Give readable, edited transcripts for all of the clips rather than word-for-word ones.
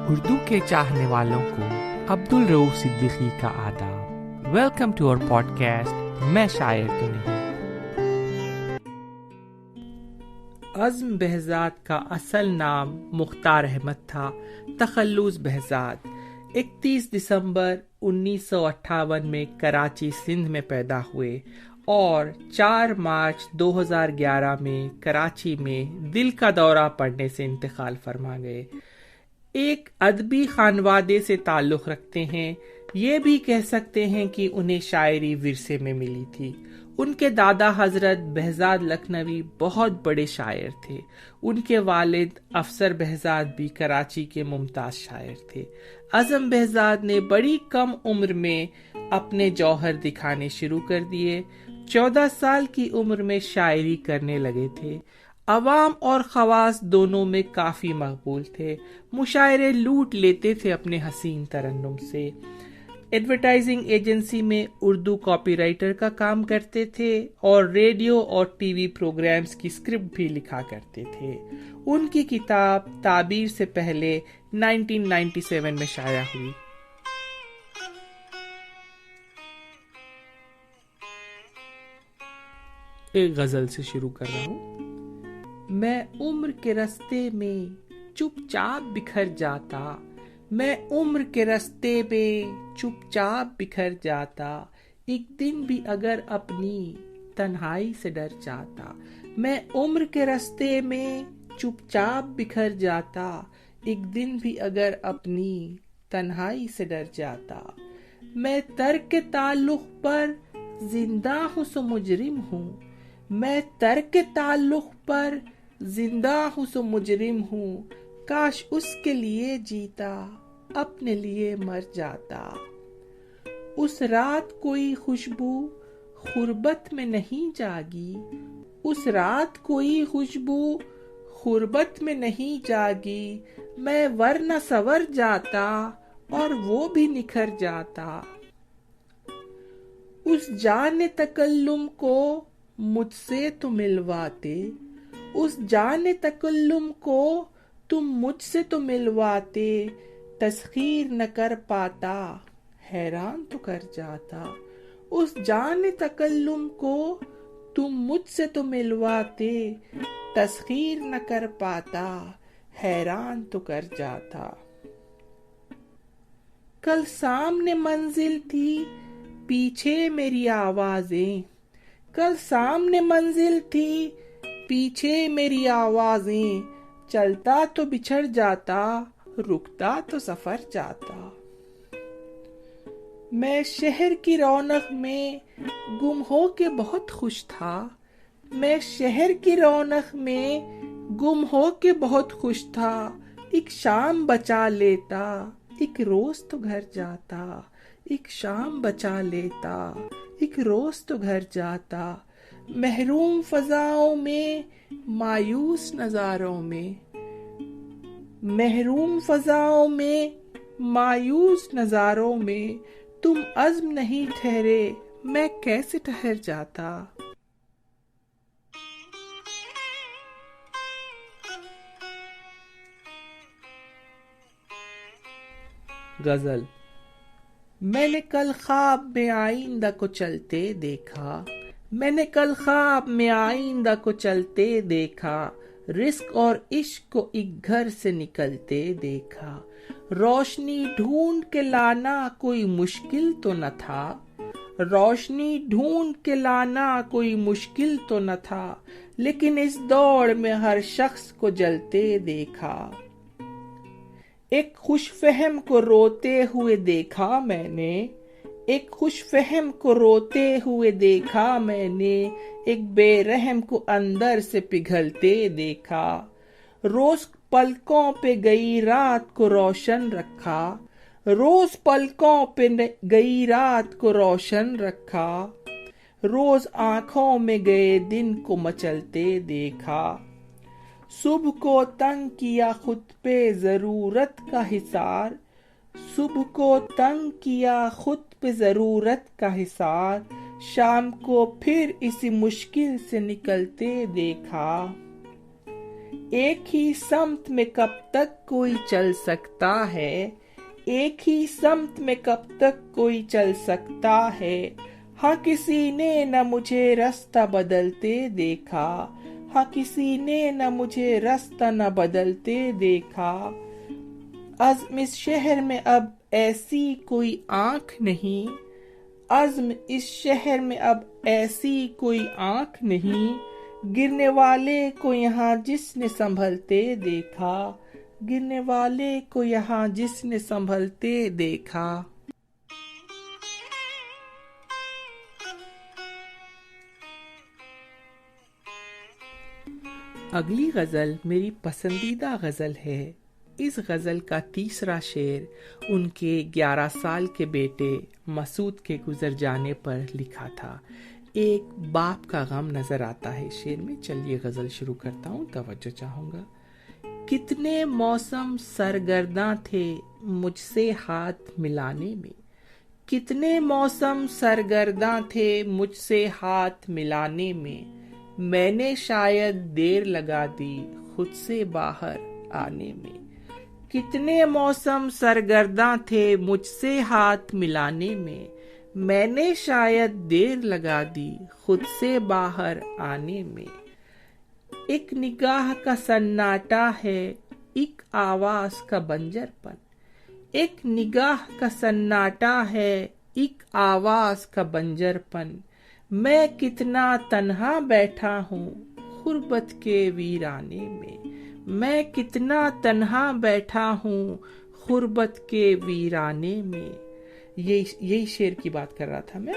اردو کے چاہنے والوں کو عبدالرؤوف صدیقی کا آداب۔ ویلکم ٹو اور پوڈ کاسٹ میں شاعر تو نہیں۔ عزم بہزاد کا اصل نام مختار احمد تھا، تخلص بہزاد 31 دسمبر 1958 میں کراچی سندھ میں پیدا ہوئے اور 4 مارچ 2011 میں کراچی میں دل کا دورہ پڑنے سے انتقال فرما گئے۔ ایک ادبی خانوادے سے تعلق رکھتے ہیں، یہ بھی کہہ سکتے ہیں کہ انہیں شاعری ورثے میں ملی تھی۔ ان کے دادا حضرت بہزاد لکھنوی بہت بڑے شاعر تھے۔ ان کے والد افسر بہزاد بھی کراچی کے ممتاز شاعر تھے۔ عزم بہزاد نے بڑی کم عمر میں اپنے جوہر دکھانے شروع کر دیے۔ 14 سال کی عمر میں شاعری کرنے لگے تھے۔ عوام اور خواص دونوں میں کافی مقبول تھے۔ مشاعرے لوٹ لیتے تھے اپنے حسین ترنم سے۔ ایڈورٹائزنگ ایجنسی میں اردو کاپی رائٹر کا کام کرتے تھے اور ریڈیو اور ٹی وی پروگرامز کی اسکرپٹ بھی لکھا کرتے تھے۔ ان کی کتاب تعبیر سے پہلے 1997 میں شائع ہوئی۔ ایک غزل سے شروع کر رہا ہوں۔ میں عمر کے رستے میں چپ چاپ بکھر جاتا، میں عمر کے رستے میں چپ چاپ بکھر جاتا، ایک دن بھی اگر اپنی تنہائی سے ڈر جاتا۔ میں عمر کے رستے میں چپ چاپ بکھر جاتا، ایک دن بھی اگر اپنی تنہائی سے ڈر جاتا۔ میں ترک تعلق پر زندہ ہوں سو مجرم ہوں، میں ترک تعلق پر زندہ ہوں سو مجرم ہوں، کاش اس کے لیے جیتا اپنے لیے مر جاتا۔ اس رات کوئی خوشبو غربت میں نہیں جاگی، اس رات کوئی خوشبو غربت میں نہیں جاگی، میں ورنہ سنور جاتا اور وہ بھی نکھر جاتا۔ اس جان تکلم کو مجھ سے تو ملواتے، اس جان تکلم کو تم مجھ سے تو ملواتے، تسخیر نہ کر پاتا حیران تو کر جاتا۔ اس جان تکلم کو تم مجھ سے تو ملواتے، تسخیر نہ کر پاتا حیران تو کر جاتا۔ کل سامنے منزل تھی پیچھے میری آوازیں، کل سامنے منزل تھی پیچھے میری آوازیں، چلتا تو بچھڑ جاتا رکتا تو سفر جاتا۔ میں شہر کی رونق میں گم ہو کے بہت خوش تھا، میں شہر کی رونق میں گم ہو کے بہت خوش تھا، ایک شام بچا لیتا ایک روز تو گھر جاتا، ایک شام بچا لیتا ایک روز تو گھر جاتا۔ محروم فضاؤں میں مایوس نظاروں میں، محروم فضاؤں میں مایوس نظاروں میں، تم عزم نہیں ٹھہرے میں کیسے ٹھہر جاتا۔ غزل۔ میں نے کل خواب میں آئندہ کو چلتے دیکھا، میں نے کل خواب میں آئندہ کو چلتے دیکھا، رزق اور عشق کو ایک گھر سے نکلتے دیکھا۔ روشنی ڈھونڈ کے لانا کوئی مشکل تو نہ تھا، روشنی ڈھونڈ کے لانا کوئی مشکل تو نہ تھا، لیکن اس دوڑ میں ہر شخص کو جلتے دیکھا۔ ایک خوش فہم کو روتے ہوئے دیکھا میں نے، ایک خوش فہم کو روتے ہوئے دیکھا میں نے، ایک بے رحم کو اندر سے پگھلتے دیکھا۔ روز پلکوں پہ گئی رات کو روشن رکھا، روز پلکوں پہ گئی رات کو روشن رکھا، روز آنکھوں میں گئے دن کو مچلتے دیکھا۔ صبح کو تنگ کیا خود پہ ضرورت کا حصار، صبح کو تنگ کیا خود پہ ضرورت کا حصار، شام کو پھر اسی مشکل سے نکلتے دیکھا۔ ایک ہی سمت میں کب تک کوئی چل سکتا ہے، ایک ہی سمت میں کب تک کوئی چل سکتا ہے، ہاں کسی نے نہ مجھے راستہ بدلتے دیکھا، ہاں کسی نے نہ مجھے راستہ نہ بدلتے دیکھا۔ عزم اس شہر میں اب ایسی کوئی آنکھ نہیں، عزم اس شہر میں اب ایسی کوئی آنکھ نہیں، گرنے والے کو یہاں جس نے سنبھلتے دیکھا، گرنے والے کو یہاں جس نے سنبھلتے دیکھا۔ اگلی غزل میری پسندیدہ غزل ہے۔ اس غزل کا تیسرا شعر ان کے 11 سال کے بیٹے مسعود کے گزر جانے پر لکھا تھا۔ ایک باپ کا غم نظر آتا ہے شعر میں۔ چلیے غزل شروع کرتا ہوں، توجہ چاہوں گا۔ کتنے موسم سرگرداں تھے مجھ سے ہاتھ ملانے میں، کتنے موسم سرگرداں تھے مجھ سے ہاتھ ملانے میں نے شاید دیر لگا دی خود سے باہر آنے میں، کتنے موسم سرگرداں تھے مجھ سے ہاتھ ملانے میں نے شاید دیر لگا دی خود سے باہر آنے میں۔ ایک نگاہ کا سناٹا ہے، ایک آواز کا بنجر پن، ایک نگاہ کا سناٹا ہے، ایک آواز کا بنجر پن، میں کتنا تنہا بیٹھا ہوں غربت کے ویرانے میں کتنا تنہا بیٹھا ہوں غربت کے ویرانے میں۔ یہی شعر کی بات کر رہا تھا میں،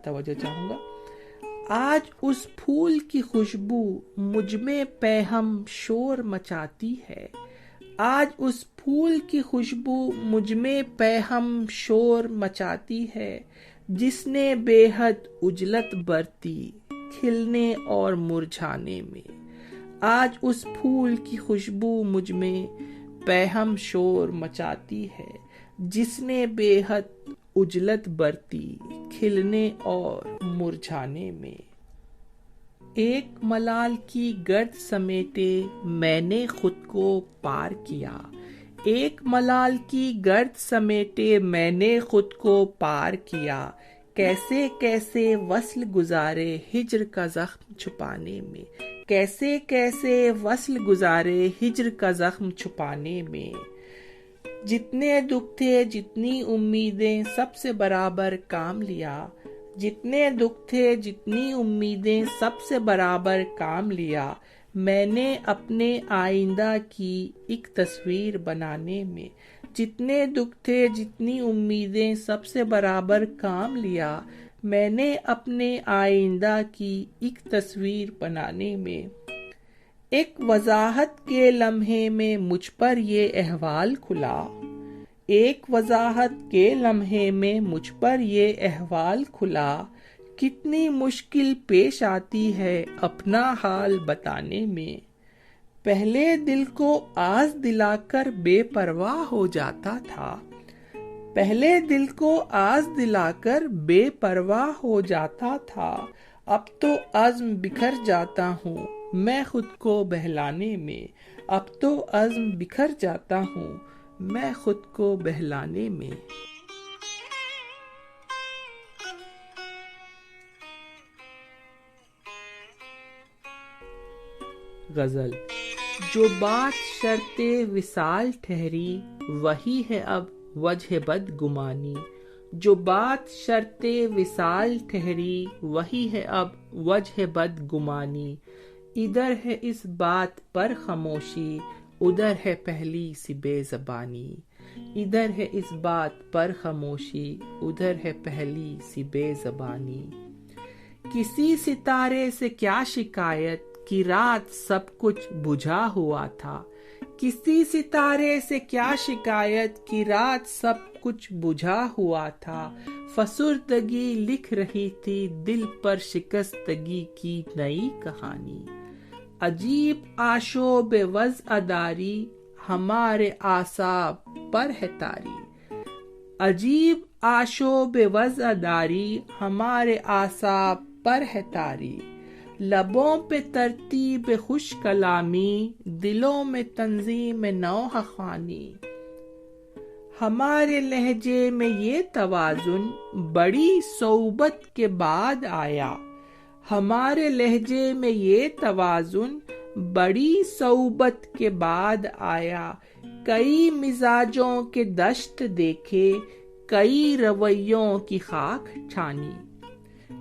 توجہ چاہوں گا۔ آج اس پھول کی خوشبو مجھ میں پیہم شور مچاتی ہے، آج اس پھول کی خوشبو مجھ میں پیہم شور مچاتی ہے، جس نے بے حد اجلت برتی کھلنے اور مرجھانے میں، آج اس پھول کی خوشبو مجھ میں پیہم شور مچاتی ہے، جس نے بے حد اجلت برتی کھلنے اور مرجھانے میں۔ ایک ملال کی گرد سمیٹے میں نے خود کو پار کیا، ایک ملال کی گرد سمیٹے میں نے خود کو پار کیا، کیسے کیسے وصل گزارے ہجر کا زخم چھپانے میں، کیسے کیسے وصل گزارے ہجر کا زخم چھپانے میں۔ جتنے دکھ تھے جتنی امیدیں سب سے برابر کام لیا، جتنے دکھ تھے جتنی امیدیں سب سے برابر کام لیا، میں نے اپنے آئندہ کی ایک تصویر بنانے میں، جتنے دکھ تھے جتنی امیدیں سب سے برابر کام لیا، میں نے اپنے آئندہ کی ایک تصویر بنانے میں۔ ایک وضاحت کے لمحے میں مجھ پر یہ احوال کھلا، ایک وضاحت کے لمحے میں مجھ پر یہ احوال کھلا، کتنی مشکل پیش آتی ہے اپنا حال بتانے میں، پہلے دل کو آز دلا کر بے پرواہ ہو جاتا تھا، پہلے دل کو آز دلا کر بے پرواہ ہو جاتا تھا، اب تو عزم بکھر جاتا ہوں میں خود کو بہلانے میں، اب تو عزم بکھر جاتا ہوں میں خود کو بہلانے میں۔ غزل۔ جو بات شرط وصال ٹھہری وہی ہے اب وجہ بد گمانی، جو بات شرط وصال ٹھہری وہی ہے اب وجہ بد گمانی، ادھر ہے اس بات پر خاموشی ادھر ہے پہلی سی بے زبانی، ادھر ہے اس بات پر خاموشی ادھر ہے پہلی سی بے زبانی۔ کسی ستارے سے کیا شکایت کہ رات سب کچھ بجھا ہوا تھا، کسی ستارے سے کیا شکایت کہ رات سب کچھ بجھا ہوا تھا، فسردگی لکھ رہی تھی دل پر شکستگی کی نئی کہانی، عجیب آشوب وضع داری ہمارے اعصاب پر ہے طاری، عجیب آشوب وضع داری ہمارے اعصاب پر ہے طاری، لبوں پہ ترتیب خوش کلامی، دلوں میں تنظیم نوحہ خوانی۔ ہمارے لہجے میں یہ توازن بڑی صعوبت کے بعد آیا، ہمارے لہجے میں یہ توازن بڑی صعوبت کے بعد آیا۔ کئی مزاجوں کے دشت دیکھے، کئی رویوں کی خاک چھانی،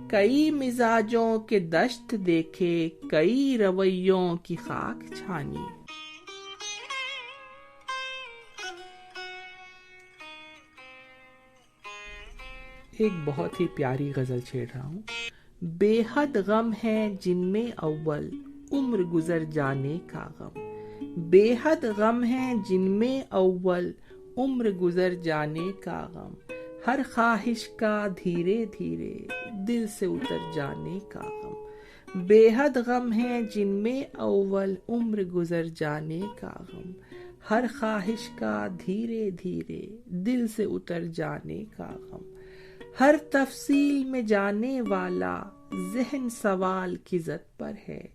کئی مزاجوں کے دشت دیکھے، کئی رویوں کی خاک چھانی۔ ایک بہت ہی پیاری غزل چھیڑ رہا ہوں۔ بے حد غم ہے جن میں اول، عمر گزر جانے کا غم۔ بے حد غم ہے جن میں اول، عمر گزر جانے کا غم۔ ہر خواہش کا دھیرے دھیرے دل سے اتر جانے کا غم۔ بے حد غم ہے جن میں اول، عمر گزر جانے کا غم۔ ہر خواہش کا دھیرے دھیرے دل سے اتر جانے کا غم۔ ہر تفصیل میں جانے والا ذہن سوال کی زد پر ہے۔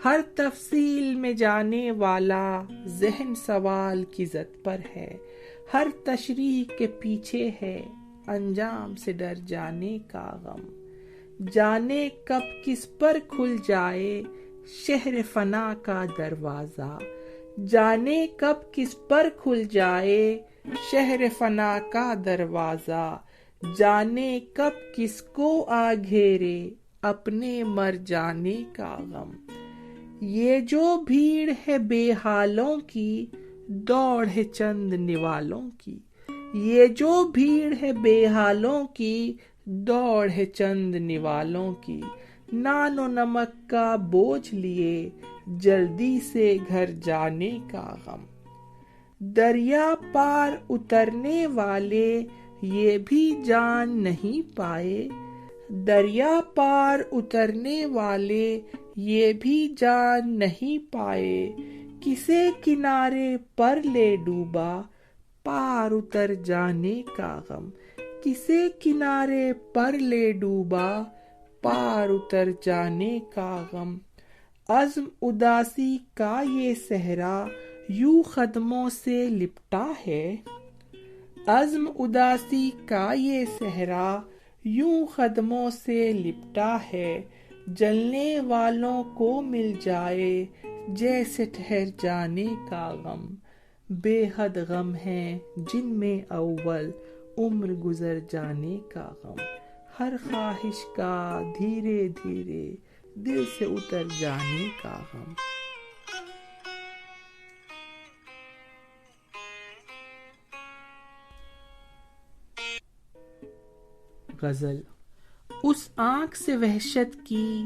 ہر تفصیل میں جانے والا ذہن سوال کی زد پر ہے۔ ہر تشریح کے پیچھے ہے انجام سے ڈر جانے کا غم۔ جانے کب کس پر کھل جائے شہر فنا کا دروازہ۔ جانے کب کس پر کھل جائے شہر فنا کا دروازہ۔ جانے کب کس کو آ گھیرے اپنے مر جانے کا غم۔ یہ جو بھیڑ ہے بے حالوں کی، دوڑ ہے چند نوالوں کی۔ یہ جو بھیڑ ہے بے حالوں کی، دوڑ ہے چند نوالوں کی۔ نان و نمک کا بوجھ لیے جلدی سے گھر جانے کا غم۔ دریا پار اترنے والے یہ بھی جان نہیں پائے۔ دریا پار اترنے والے یہ بھی جان نہیں پائے۔ کسے کنارے پر لے ڈوبا پار اتر جانے کا غم۔ کسے کنارے پر لے ڈوبا پار اتر جانے کا غم۔ عزم اداسی کا یہ صحرا یوں قدموں سے لپٹا ہے۔ عزم اداسی کا یہ صحرا یوں قدموں سے لپٹا ہے۔ جلنے والوں کو مل جائے جیسے ٹھہر جانے کا غم۔ بے حد غم ہے جن میں اول، عمر گزر جانے کا غم۔ ہر خواہش کا دھیرے دھیرے دل سے اتر جانے کا غم۔ غزل۔ اس آنکھ سے وحشت کی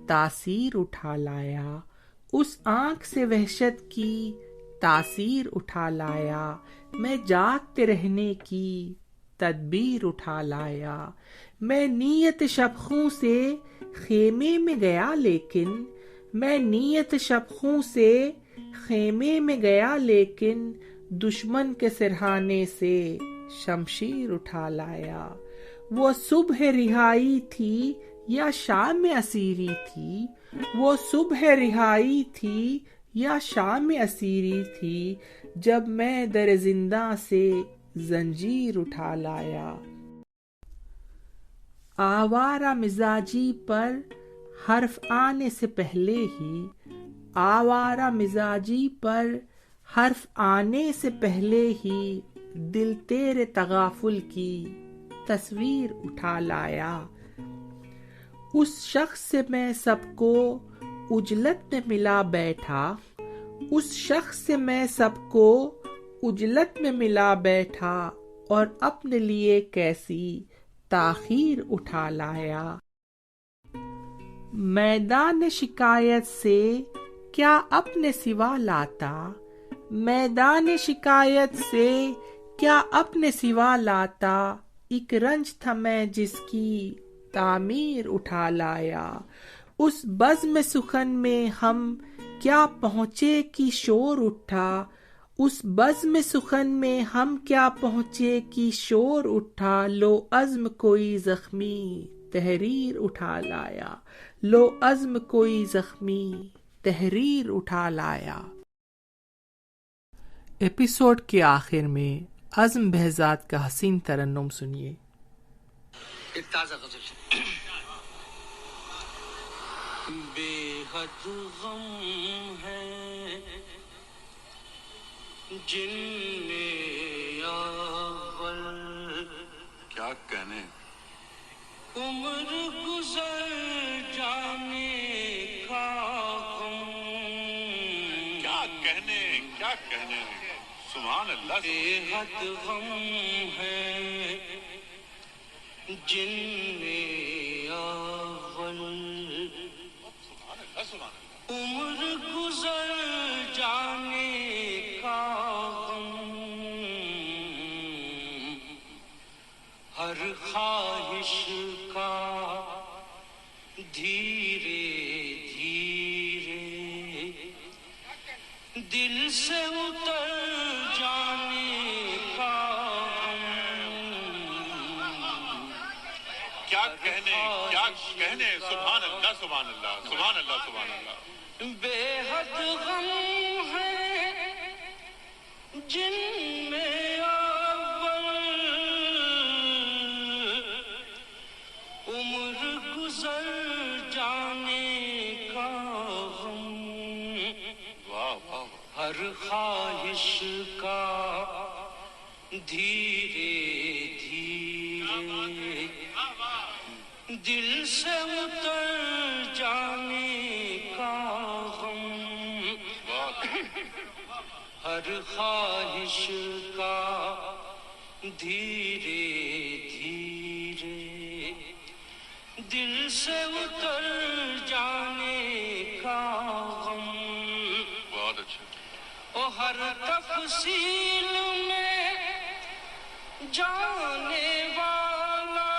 تاثیر اٹھا لایا، اس آنکھ سے وحشت کی تاثیر اٹھا لایا۔ میں جاگتے رہنے کی تدبیر اٹھا لایا۔ میں نیت شبخوں سے خیمے میں گیا لیکن، میں نیت شبخوں سے خیمے میں گیا لیکن، دشمن کے سرہانے سے شمشیر اٹھا لایا۔ وہ صبح رہائی تھی یا شام اسیری تھی، وہ صبح رہائی تھی یا شام اسیری تھی، جب میں در زنداں سے زنجیر اٹھا لایا۔ آوارہ مزاجی پر حرف آنے سے پہلے ہی، آوارہ مزاجی پر حرف آنے سے پہلے ہی، دل تیرے تغافل کی تصویر اٹھا لایا۔ اس شخص سے میں سب کو اجلت میں ملا بیٹھا، اس شخص سے میں سب کو اجلت میں ملا بیٹھا، اور اپنے لیے کیسی تاخیر اٹھا لایا۔ میدان شکایت سے کیا اپنے سوا لاتا، میدان شکایت سے کیا اپنے سوا لاتا، ایک رنج تھا میں جس کی تعمیر اٹھا لایا۔ اس بزم سخن میں ہم کیا پہنچے کی شور اٹھا، اس بزم سخن میں ہم کیا پہنچے کی شور اٹھا، لو عزم کوئی زخمی تحریر اٹھا لایا، لو عزم کوئی زخمی تحریر اٹھا لایا۔ ایپیسوڈ کے آخر میں عزم بہزاد کا حسین ترنم سنیے۔ ایک تازہ غزل۔ بے حد غم ہے جن میں اول، کیا کہنے عمر گزر جانے کا غم، کیا کہنے سبحان اللہ۔ بے حد غم ہے جن میں اول، عمر گزر جانے کا غم، ہر خواہش کا دھیرے دھیرے دل سے اتر جانے کا غم، کیا کہنے سبحان اللہ سبحان اللہ سبحان اللہ سبحان اللہ۔ بے حد غم ہے جن میں اول، عمر گزر جانے کا غم، واہ واہ، ہر خواہش کا دھیرے دھیرے دل سے اتر جانے کا غم، ہر خواہش کا دھیرے دھیرے دل سے اتر جانے کا غم، بہت اچھا۔ او ہر تفصیل میں جانے والا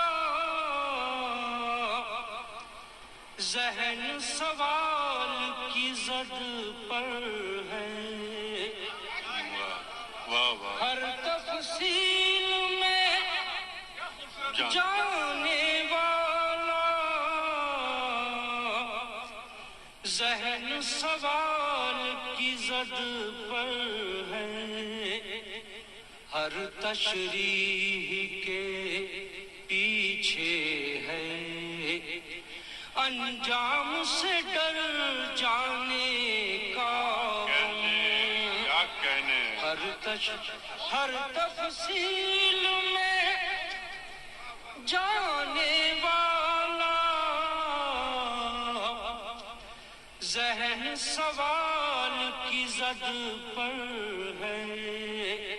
ذہن سوال کی زد پر ہے، واہ واہ، ہر تفصیل میں جانے والا ذہن سوال کی زد پر ہے، ہر تشریح کے پیچھے ہے انجام سے ڈر جانے کا غم، کیا کہنے ہر تفصیل میں جانے والا ذہن سوال کی زد پر ہے،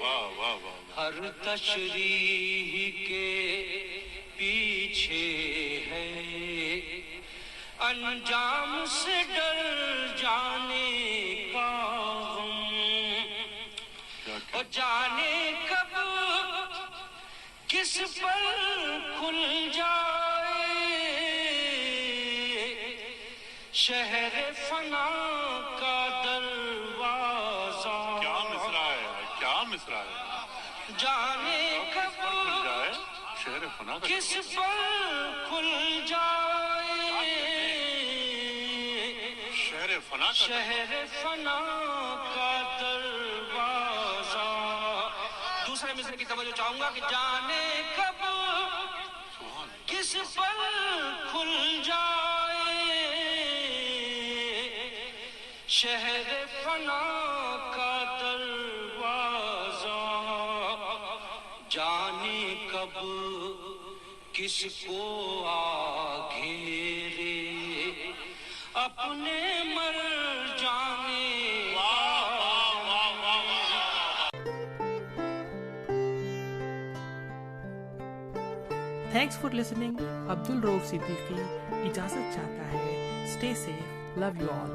واہ واہ واہ، ہر تشریح کے پیچھے ہے انجام سے ڈر جانے کا غم، اور جانے کب کس پر کھل جائے شہر فنا کا دروازہ، کیا مصرع ہے، کیا مصرع ہے، جانے کب جائے شہر فنا کا کس پر کھل جائے شہر فنا کا دروازہ۔ دوسرے مصرع کی توجہ چاہوں گا کہ جانے کب کس پر کھل جائے شہر فنا کا دروازہ، جانے کب کس کو آ گھیرے اپنے مر جانے تھینکس فار لسننگ۔ عبد الرؤف صدیقی اجازت چاہتا ہے۔ Stay safe, love you all.